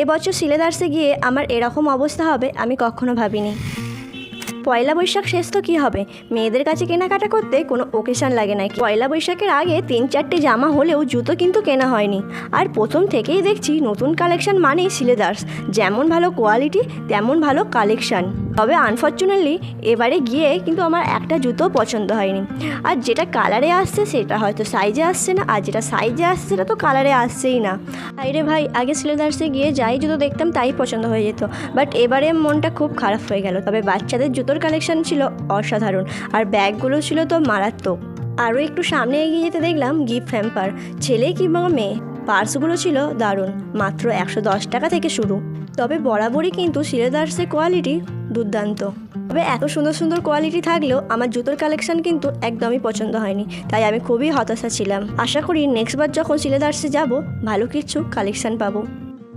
এবছর সিলেদার্সে গিয়ে আমার এরকম অবস্থা হবে আমি কখনো ভাবিনি। পয়লা বৈশাখ শেষ তো কী হবে, মেয়েদের কাছে কেনাকাটা করতে কোনো ওকেশান লাগে না। পয়লা বৈশাখের আগে 3-4টে জামা হলেও জুতো কিন্তু কেনা হয়নি। আর প্রথম থেকেই দেখছি নতুন কালেকশান মানেই সিলেদার্স, যেমন ভালো কোয়ালিটি তেমন ভালো কালেকশান। তবে আনফর্চুনেটলি এবারে গিয়ে কিন্তু আমার একটা জুতো পছন্দ হয়নি। আর যেটা কালারে আসছে সেটা হয়তো সাইজে আসছে না, আর যেটা সাইজে আসছে সেটা তো কালারে আসছেই না। আরে ভাই, আগে সিলেদার্সে গিয়ে যাই জুতো দেখতাম তাই পছন্দ হয়ে যেত, বাট এবারে মনটা খুব খারাপ হয়ে গেল। তবে বাচ্চাদের জুতোর কালেকশান ছিল অসাধারণ, আর ব্যাগগুলো ছিল তো মারাত্মক। আরও একটু সামনে এগিয়ে যেতে দেখলাম গিফট হ্যাম্পার, ছেলে কিংবা মেয়ে। পার্সগুলো ছিল দারুণ, মাত্র 110 টাকা থেকে শুরু। তবে বরাবরই কিন্তু সিলেদার্সের কোয়ালিটি দুর্দান্ত। তবে এত সুন্দর সুন্দর কোয়ালিটি থাকলেও আমার জুতোর কালেকশান কিন্তু একদমই পছন্দ হয়নি, তাই আমি খুবই হতাশা ছিলাম। আশা করি নেক্সট বার যখন সিলেদার্সে যাব ভালো কিছু কালেকশান পাবো।